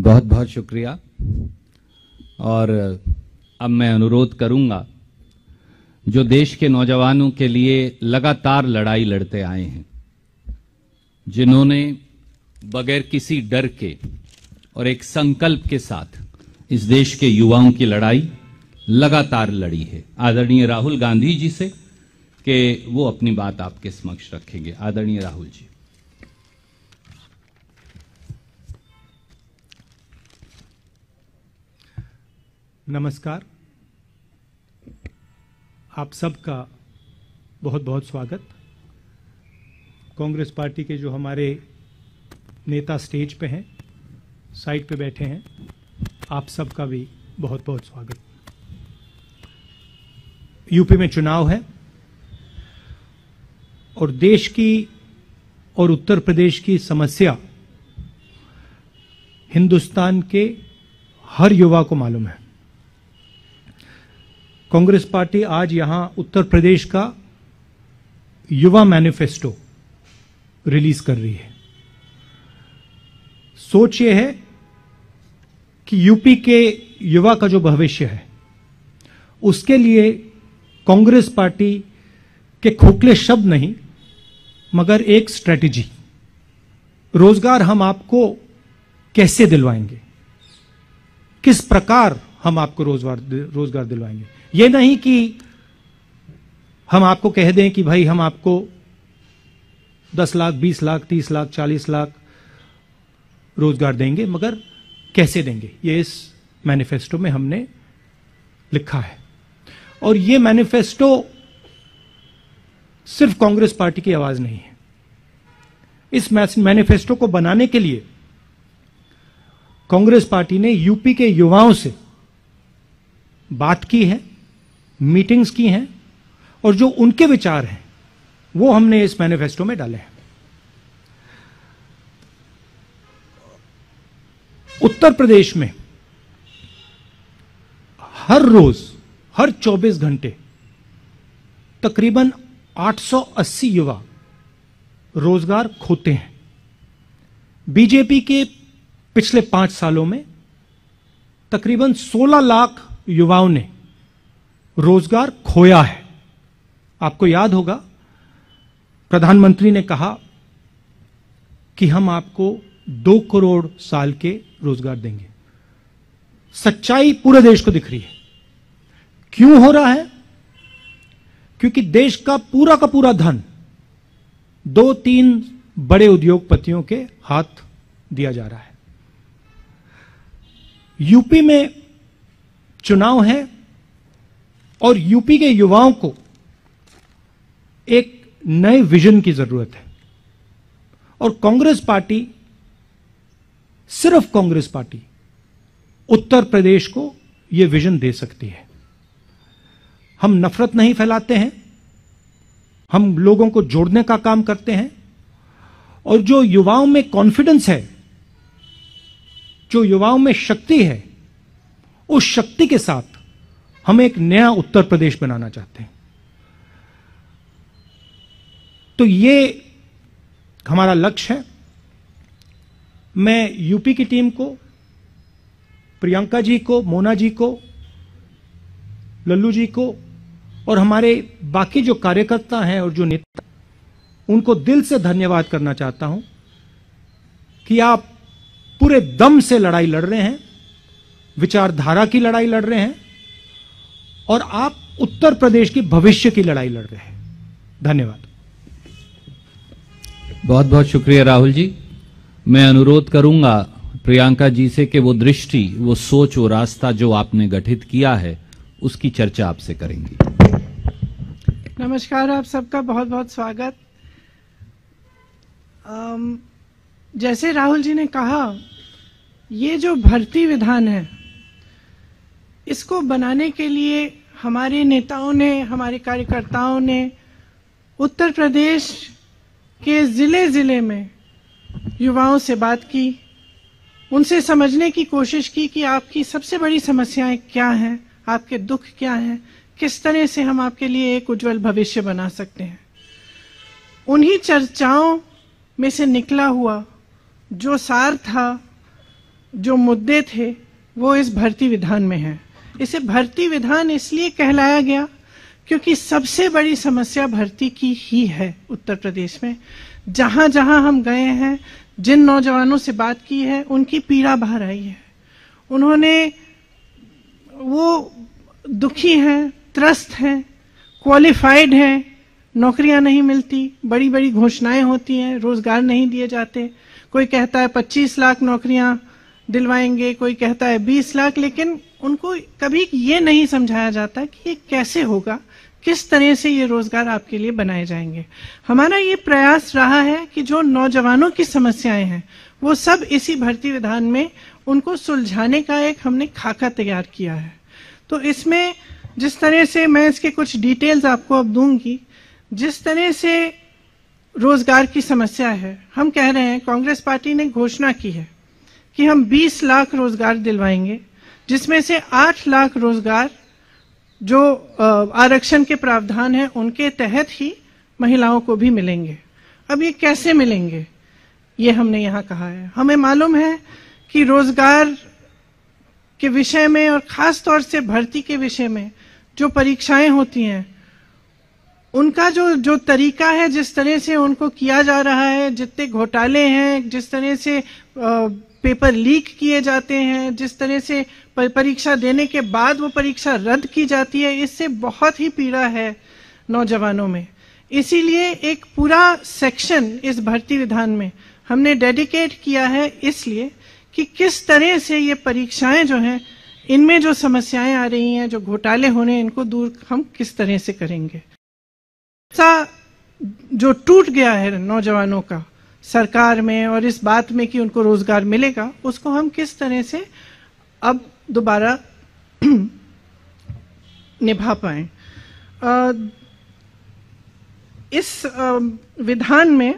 बहुत बहुत शुक्रिया। और अब मैं अनुरोध करूंगा, जो देश के नौजवानों के लिए लगातार लड़ाई लड़ते आए हैं, जिन्होंने बगैर किसी डर के और एक संकल्प के साथ इस देश के युवाओं की लड़ाई लगातार लड़ी है, आदरणीय राहुल गांधी जी से कि वो अपनी बात आपके समक्ष रखेंगे। आदरणीय राहुल जी। नमस्कार, आप सबका बहुत बहुत स्वागत। कांग्रेस पार्टी के जो हमारे नेता स्टेज पे हैं, साइड पे बैठे हैं, आप सबका भी बहुत बहुत स्वागत। यूपी में चुनाव है और देश की और उत्तर प्रदेश की समस्या हिंदुस्तान के हर युवा को मालूम है। कांग्रेस पार्टी आज यहां उत्तर प्रदेश का युवा मैनिफेस्टो रिलीज कर रही है। सोच ये है कि यूपी के युवा का जो भविष्य है, उसके लिए कांग्रेस पार्टी के खोखले शब्द नहीं, मगर एक स्ट्रेटेजी, रोजगार हम आपको कैसे दिलवाएंगे, किस प्रकार हम आपको रोजगार दिलवाएंगे। ये नहीं कि हम आपको कह दें कि भाई हम आपको 10 लाख, 20 लाख, 30 लाख, 40 लाख रोजगार देंगे, मगर कैसे देंगे, ये इस मैनिफेस्टो में हमने लिखा है। और ये मैनिफेस्टो सिर्फ कांग्रेस पार्टी की आवाज नहीं है। इस मैनिफेस्टो को बनाने के लिए कांग्रेस पार्टी ने यूपी के युवाओं से बात की है, मीटिंग्स की हैं, और जो उनके विचार हैं वो हमने इस मैनिफेस्टो में डाले हैं। उत्तर प्रदेश में हर रोज, हर 24 घंटे तकरीबन 880 युवा रोजगार खोते हैं। बीजेपी के पिछले 5 सालों में तकरीबन 16 लाख युवाओं ने रोजगार खोया है। आपको याद होगा, प्रधानमंत्री ने कहा कि हम आपको 2 करोड़ साल के रोजगार देंगे। सच्चाई पूरे देश को दिख रही है। क्यों हो रहा है? क्योंकि देश का पूरा धन 2-3 बड़े उद्योगपतियों के हाथ दिया जा रहा है। यूपी में चुनाव है और यूपी के युवाओं को एक नए विजन की जरूरत है, और कांग्रेस पार्टी, सिर्फ कांग्रेस पार्टी उत्तर प्रदेश को यह विजन दे सकती है। हम नफरत नहीं फैलाते हैं, हम लोगों को जोड़ने का काम करते हैं, और जो युवाओं में कॉन्फिडेंस है, जो युवाओं में शक्ति है, उस शक्ति के साथ हम एक नया उत्तर प्रदेश बनाना चाहते हैं। तो ये हमारा लक्ष्य है। मैं यूपी की टीम को, प्रियंका जी को, मोना जी को, लल्लू जी को, और हमारे बाकी जो कार्यकर्ता हैं और जो नेता, उनको दिल से धन्यवाद करना चाहता हूं कि आप पूरे दम से लड़ाई लड़ रहे हैं, विचारधारा की लड़ाई लड़ रहे हैं, और आप उत्तर प्रदेश की भविष्य की लड़ाई लड़ रहे हैं। धन्यवाद। बहुत बहुत शुक्रिया राहुल जी। मैं अनुरोध करूंगा प्रियंका जी से कि वो दृष्टि, वो सोच, वो रास्ता जो आपने गठित किया है, उसकी चर्चा आपसे करेंगी। नमस्कार, आप सबका बहुत बहुत स्वागत। जैसे राहुल जी ने कहा, ये जो भर्ती विधान है, इसको बनाने के लिए हमारे नेताओं ने, हमारे कार्यकर्ताओं ने उत्तर प्रदेश के जिले जिले में युवाओं से बात की, उनसे समझने की कोशिश की कि आपकी सबसे बड़ी समस्याएं क्या हैं, आपके दुख क्या हैं, किस तरह से हम आपके लिए एक उज्जवल भविष्य बना सकते हैं। उन्हीं चर्चाओं में से निकला हुआ जो सार था जो मुद्दे थे वो इस भर्ती विधान में है। इसे भर्ती विधान इसलिए कहलाया गया क्योंकि सबसे बड़ी समस्या भर्ती की ही है उत्तर प्रदेश में। जहां जहां हम गए हैं, जिन नौजवानों से बात की है, उनकी पीड़ा बाहर आई है। वो दुखी हैं, त्रस्त हैं, क्वालिफाइड हैं, नौकरियां नहीं मिलती, बड़ी बड़ी घोषणाएं होती हैं, रोजगार नहीं दिए जाते। कोई कहता है 25 लाख नौकरियां दिलवाएंगे, कोई कहता है 20 लाख, लेकिन उनको कभी ये नहीं समझाया जाता कि ये कैसे होगा, किस तरह से ये रोजगार आपके लिए बनाए जाएंगे। हमारा ये प्रयास रहा है कि जो नौजवानों की समस्याएं हैं वो सब इसी भर्ती विधान में उनको सुलझाने का एक हमने खाका तैयार किया है। तो इसमें जिस तरह से मैं इसके कुछ डिटेल्स आपको अब दूंगी, जिस तरह से रोजगार की समस्या है, हम कह रहे हैं, कांग्रेस पार्टी ने घोषणा की है कि हम 20 लाख रोजगार दिलवाएंगे, जिसमें से 8 लाख रोजगार जो आरक्षण के प्रावधान है उनके तहत ही महिलाओं को भी मिलेंगे। अब ये कैसे मिलेंगे, ये हमने यहाँ कहा है। हमें मालूम है कि रोजगार के विषय में और खास तौर से भर्ती के विषय में जो परीक्षाएं होती हैं, उनका जो तरीका है, जिस तरह से उनको किया जा रहा है, जितने घोटाले हैं, जिस तरह से पेपर लीक किए जाते हैं, जिस तरह से परीक्षा देने के बाद वो परीक्षा रद्द की जाती है, इससे बहुत ही पीड़ा है नौजवानों में। इसीलिए एक पूरा सेक्शन इस भर्ती विधान में हमने डेडिकेट किया है, इसलिए कि किस तरह से ये परीक्षाएं जो हैं, इनमें जो समस्याएं आ रही हैं, जो घोटाले होने, इनको दूर हम किस तरह से करेंगे। ऐसा जो टूट गया है नौजवानों का सरकार में और इस बात में कि उनको रोजगार मिलेगा, उसको हम किस तरह से अब दोबारा निभा पाएं। इस विधान में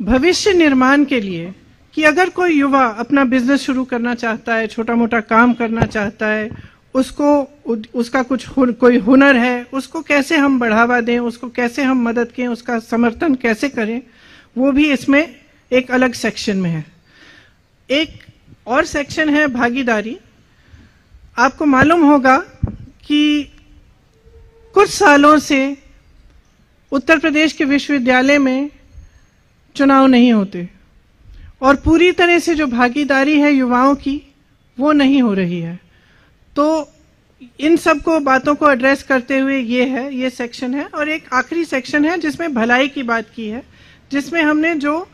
भविष्य निर्माण के लिए कि अगर कोई युवा अपना बिजनेस शुरू करना चाहता है, छोटा मोटा काम करना चाहता है, उसका कोई हुनर है, उसको कैसे हम बढ़ावा दें, उसको कैसे हम मदद करें, उसका समर्थन कैसे करें, वो भी इसमें एक अलग सेक्शन में है। एक और सेक्शन है भागीदारी। आपको मालूम होगा कि कुछ सालों से उत्तर प्रदेश के विश्वविद्यालय में चुनाव नहीं होते और पूरी तरह से जो भागीदारी है युवाओं की, वो नहीं हो रही है। तो इन सब को बातों को एड्रेस करते हुए ये सेक्शन है। और एक आखिरी सेक्शन है जिसमें भलाई की बात की है, जिसमें हमने जो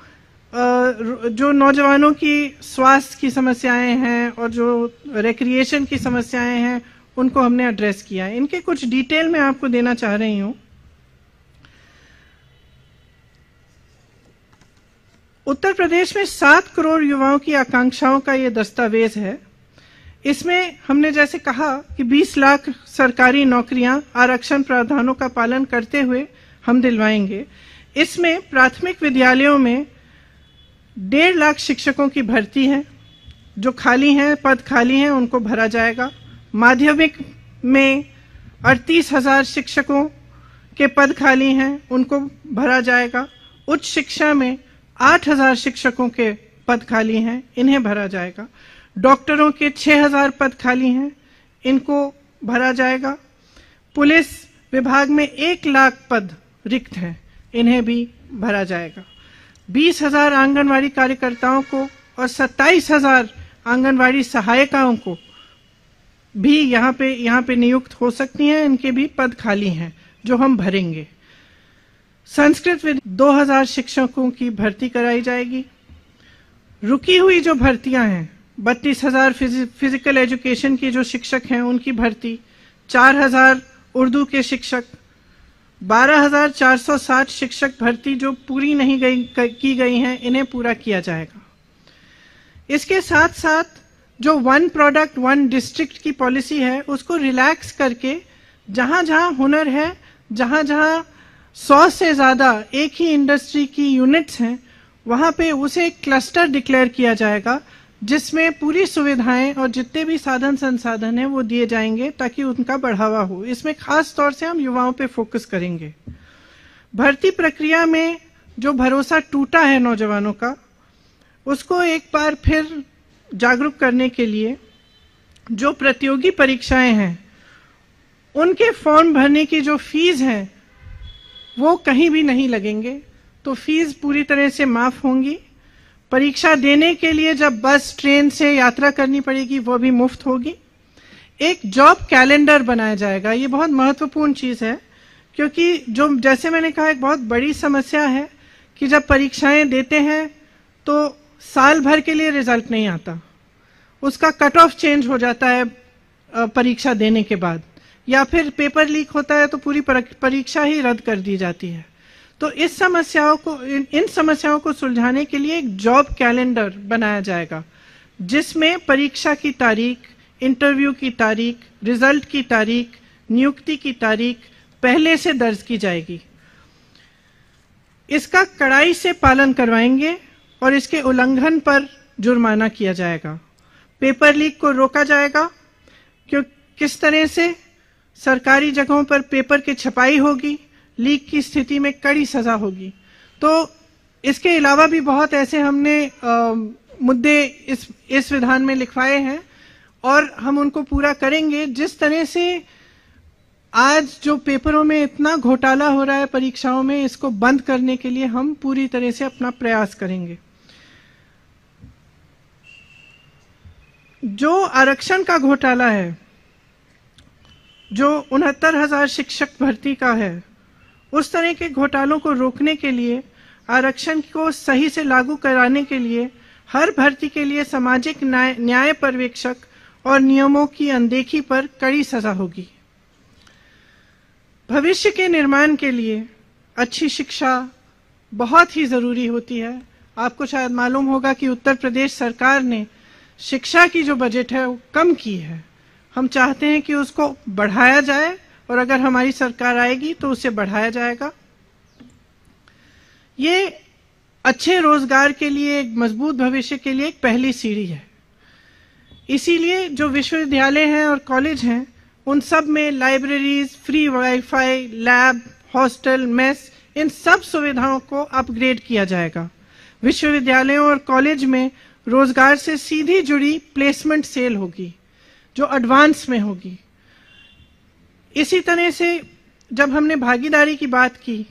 नौजवानों की स्वास्थ्य की समस्याएं हैं और जो रिक्रिएशन की समस्याएं हैं, उनको हमने एड्रेस किया है। इनके कुछ डिटेल मैं आपको देना चाह रही हूं। उत्तर प्रदेश में 7 करोड़ युवाओं की आकांक्षाओं का ये दस्तावेज है। इसमें हमने जैसे कहा कि 20 लाख सरकारी नौकरियां आरक्षण प्रावधानों का पालन करते हुए हम दिलवाएंगे। इसमें प्राथमिक विद्यालयों में 1.5 लाख शिक्षकों की भर्ती है, जो खाली हैं, पद खाली हैं, उनको भरा जाएगा। माध्यमिक में 38,000 शिक्षकों के पद खाली हैं, उनको भरा जाएगा। उच्च शिक्षा में 8,000 शिक्षकों के पद खाली हैं, इन्हें भरा जाएगा। डॉक्टरों के 6,000 पद खाली हैं, इनको भरा जाएगा। पुलिस विभाग में 1 लाख पद रिक्त हैं, इन्हें भी भरा जाएगा। 20,000 आंगनवाड़ी कार्यकर्ताओं को और 27,000 आंगनवाड़ी सहायिकाओं को भी यहाँ पे नियुक्त हो सकती हैं, इनके भी पद खाली हैं जो हम भरेंगे। संस्कृत में 2,000 शिक्षकों की भर्ती कराई जाएगी। रुकी हुई जो भर्तियां हैं, 32,000 फिजिकल एजुकेशन की जो शिक्षक हैं उनकी भर्ती, 4,000 उर्दू के शिक्षक, 12,460 शिक्षक भर्ती जो पूरी नहीं की गई हैं, इन्हें पूरा किया जाएगा। इसके साथ साथ जो 1 प्रोडक्ट 1 डिस्ट्रिक्ट की पॉलिसी है, उसको रिलैक्स करके जहां जहां हुनर है, जहां जहां 100 से ज्यादा एक ही इंडस्ट्री की यूनिट्स हैं, वहां पे उसे एक क्लस्टर डिक्लेयर किया जाएगा, जिसमें पूरी सुविधाएं और जितने भी साधन संसाधन हैं वो दिए जाएंगे ताकि उनका बढ़ावा हो। इसमें खास तौर से हम युवाओं पे फोकस करेंगे। भर्ती प्रक्रिया में जो भरोसा टूटा है नौजवानों का, उसको एक बार फिर जागरूक करने के लिए जो प्रतियोगी परीक्षाएं हैं उनके फॉर्म भरने की जो फीस है वो कहीं भी नहीं लगेंगे, तो फीस पूरी तरह से माफ होंगी। परीक्षा देने के लिए जब बस ट्रेन से यात्रा करनी पड़ेगी वो भी मुफ्त होगी। एक जॉब कैलेंडर बनाया जाएगा, ये बहुत महत्वपूर्ण चीज है, क्योंकि जो जैसे मैंने कहा एक बहुत बड़ी समस्या है कि जब परीक्षाएं देते हैं तो साल भर के लिए रिजल्ट नहीं आता, उसका कट ऑफ चेंज हो जाता है परीक्षा देने के बाद, या फिर पेपर लीक होता है तो पूरी परीक्षा ही रद्द कर दी जाती है। तो इन समस्याओं को सुलझाने के लिए एक जॉब कैलेंडर बनाया जाएगा जिसमें परीक्षा की तारीख, इंटरव्यू की तारीख, रिजल्ट की तारीख, नियुक्ति की तारीख पहले से दर्ज की जाएगी। इसका कड़ाई से पालन करवाएंगे और इसके उल्लंघन पर जुर्माना किया जाएगा। पेपर लीक को रोका जाएगा, क्यों किस तरह से सरकारी जगहों पर पेपर की छपाई होगी, लीक की स्थिति में कड़ी सजा होगी। तो इसके अलावा भी बहुत ऐसे हमने मुद्दे इस विधान में लिखवाए हैं और हम उनको पूरा करेंगे। जिस तरह से आज जो पेपरों में इतना घोटाला हो रहा है परीक्षाओं में, इसको बंद करने के लिए हम पूरी तरह से अपना प्रयास करेंगे। जो आरक्षण का घोटाला है, जो 69,000 शिक्षक भर्ती का है, उस तरह के घोटालों को रोकने के लिए, आरक्षण को सही से लागू कराने के लिए हर भर्ती के लिए सामाजिक न्याय पर्यवेक्षक और नियमों की अनदेखी पर कड़ी सजा होगी। भविष्य के निर्माण के लिए अच्छी शिक्षा बहुत ही जरूरी होती है। आपको शायद मालूम होगा कि उत्तर प्रदेश सरकार ने शिक्षा की जो बजट है वो कम की है। हम चाहते हैं कि उसको बढ़ाया जाए और अगर हमारी सरकार आएगी तो उसे बढ़ाया जाएगा। ये अच्छे रोजगार के लिए, एक मजबूत भविष्य के लिए एक पहली सीढ़ी है। इसीलिए जो विश्वविद्यालय हैं और कॉलेज हैं उन सब में libraries, free wifi, lab, hostel, mess, इन सब सुविधाओं को अपग्रेड किया जाएगा। विश्वविद्यालयों और कॉलेज में रोजगार से सीधी जुड़ी प्लेसमेंट सेल होगी जो एडवांस में होगी। इसी तरह से जब हमने भागीदारी की बात की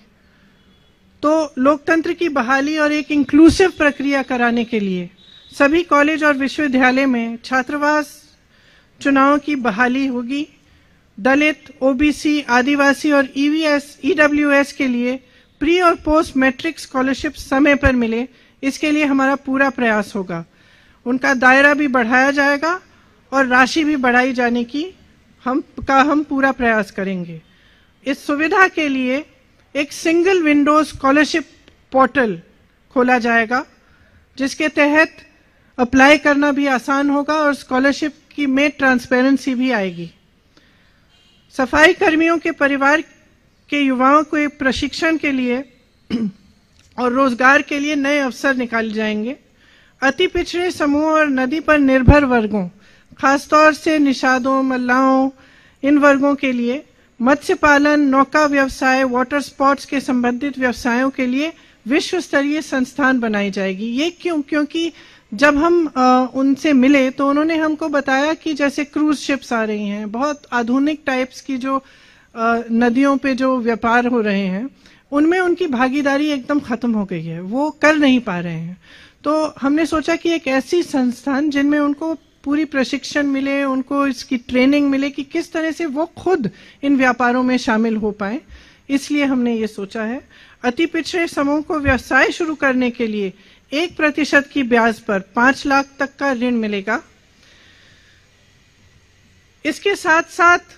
तो लोकतंत्र की बहाली और एक इंक्लूसिव प्रक्रिया कराने के लिए सभी कॉलेज और विश्वविद्यालय में छात्रावास चुनाव की बहाली होगी। दलित, ओबीसी, आदिवासी और ईडब्ल्यूएस के लिए प्री और पोस्ट मैट्रिक स्कॉलरशिप समय पर मिले, इसके लिए हमारा पूरा प्रयास होगा। उनका दायरा भी बढ़ाया जाएगा और राशि भी बढ़ाई जाने की हम पूरा प्रयास करेंगे। इस सुविधा के लिए एक सिंगल विंडो स्कॉलरशिप पोर्टल खोला जाएगा जिसके तहत अप्लाई करना भी आसान होगा और स्कॉलरशिप की में ट्रांसपेरेंसी भी आएगी। सफाई कर्मियों के परिवार के युवाओं को एक प्रशिक्षण के लिए और रोजगार के लिए नए अवसर निकाले जाएंगे। अति पिछड़े समूह और नदी पर निर्भर वर्गों, खासतौर से निषादों, मल्लाहों, इन वर्गों के लिए मत्स्य पालन, नौका व्यवसाय, वाटर स्पोर्ट्स के संबंधित व्यवसायों के लिए विश्व स्तरीय संस्थान बनाई जाएगी। ये क्यों? क्योंकि जब हम उनसे मिले तो उन्होंने हमको बताया कि जैसे क्रूज शिप्स आ रही हैं, बहुत आधुनिक टाइप्स की जो नदियों पे जो व्यापार हो रहे हैं, उनमें उनकी भागीदारी एकदम खत्म हो गई है, वो कर नहीं पा रहे हैं। तो हमने सोचा कि एक ऐसी संस्थान जिनमें उनको पूरी प्रशिक्षण मिले, उनको इसकी ट्रेनिंग मिले कि किस तरह से वो खुद इन व्यापारों में शामिल हो पाए, इसलिए हमने ये सोचा है। अति पिछड़े समूह को व्यवसाय शुरू करने के लिए 1% की ब्याज पर 5 लाख तक का ऋण मिलेगा। इसके साथ साथ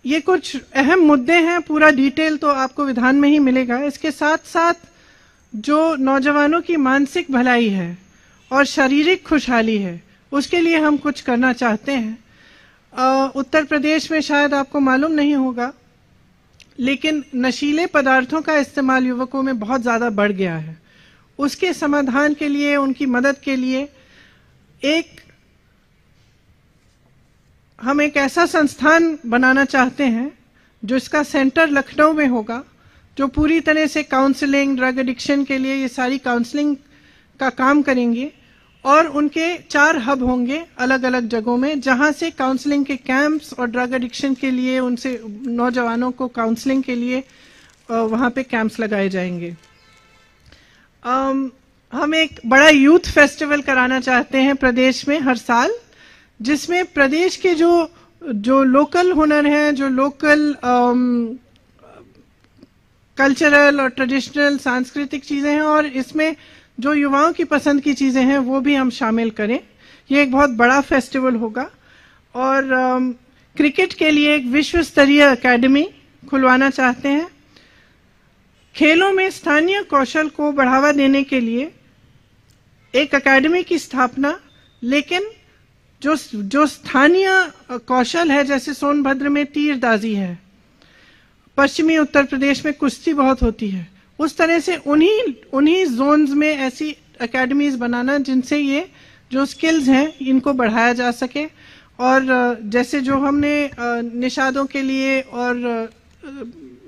ये कुछ अहम मुद्दे हैं, पूरा डिटेल तो आपको विधान में ही मिलेगा। इसके साथ साथ जो नौजवानों की मानसिक भलाई है और शारीरिक खुशहाली है, उसके लिए हम कुछ करना चाहते हैं। उत्तर प्रदेश में शायद आपको मालूम नहीं होगा, लेकिन नशीले पदार्थों का इस्तेमाल युवकों में बहुत ज्यादा बढ़ गया है। उसके समाधान के लिए, उनकी मदद के लिए हम एक ऐसा संस्थान बनाना चाहते हैं जो इसका सेंटर लखनऊ में होगा, जो पूरी तरह से काउंसलिंग, ड्रग एडिक्शन के लिए ये सारी काउंसलिंग का काम करेंगे और उनके 4 हब होंगे अलग अलग जगहों में, जहां से काउंसलिंग के कैंप्स और ड्रग एडिक्शन के लिए उनसे नौजवानों को काउंसलिंग के लिए वहां पे कैंप्स लगाए जाएंगे। हम एक बड़ा यूथ फेस्टिवल कराना चाहते हैं प्रदेश में हर साल, जिसमें प्रदेश के जो लोकल हुनर हैं, जो लोकल कल्चरल और ट्रेडिशनल सांस्कृतिक चीजें हैं, और इसमें जो युवाओं की पसंद की चीजें हैं वो भी हम शामिल करें। ये एक बहुत बड़ा फेस्टिवल होगा। और क्रिकेट के लिए एक विश्व स्तरीय एकेडमी खुलवाना चाहते हैं। खेलों में स्थानीय कौशल को बढ़ावा देने के लिए एक एकेडमी की स्थापना, लेकिन जो स्थानीय कौशल है, जैसे सोनभद्र में तीरंदाजी है, पश्चिमी उत्तर प्रदेश में कुश्ती बहुत होती है, उस तरह से उन्हीं जोन्स में ऐसी एकेडमीज बनाना जिनसे ये जो स्किल्स हैं इनको बढ़ाया जा सके। और जैसे जो हमने निषादों के लिए और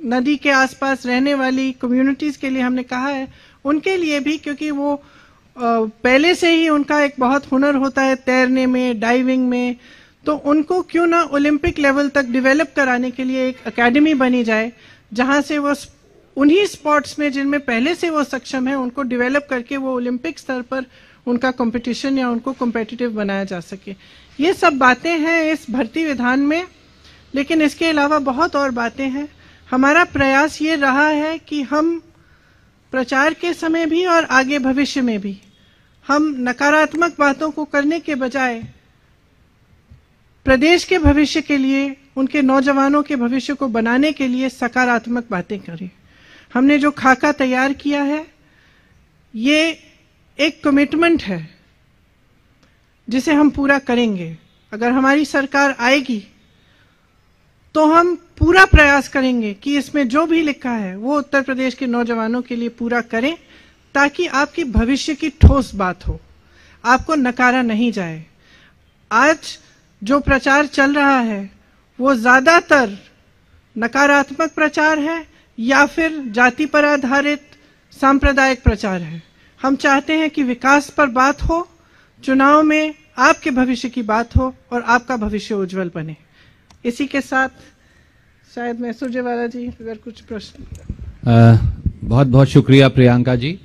नदी के आसपास रहने वाली कम्युनिटीज के लिए हमने कहा है, उनके लिए भी, क्योंकि वो पहले से ही उनका एक बहुत हुनर होता है तैरने में, डाइविंग में, तो उनको क्यों ना ओलंपिक लेवल तक डेवलप कराने के लिए एक एकेडमी बनी जाए, जहां से वो उन्हीं स्पोर्ट्स में जिनमें पहले से वो सक्षम है उनको डेवलप करके वो ओलंपिक स्तर पर उनका कंपटीशन या उनको कॉम्पिटिटिव बनाया जा सके। ये सब बातें हैं इस भर्ती विधान में, लेकिन इसके अलावा बहुत और बातें हैं। हमारा प्रयास ये रहा है कि हम प्रचार के समय भी और आगे भविष्य में भी हम नकारात्मक बातों को करने के बजाय प्रदेश के भविष्य के लिए, उनके नौजवानों के भविष्य को बनाने के लिए सकारात्मक बातें करें। हमने जो खाका तैयार किया है ये एक कमिटमेंट है जिसे हम पूरा करेंगे। अगर हमारी सरकार आएगी तो हम पूरा प्रयास करेंगे कि इसमें जो भी लिखा है वो उत्तर प्रदेश के नौजवानों के लिए पूरा करें, ताकि आपके भविष्य की ठोस बात हो, आपको नकारा नहीं जाए। आज जो प्रचार चल रहा है वो ज्यादातर नकारात्मक प्रचार है या फिर जाति पर आधारित सांप्रदायिक प्रचार है। हम चाहते हैं कि विकास पर बात हो, चुनाव में आपके भविष्य की बात हो और आपका भविष्य उज्जवल बने। इसी के साथ शायद मैं सुरजेवाला जी अगर कुछ प्रश्न। बहुत बहुत शुक्रिया प्रियंका जी।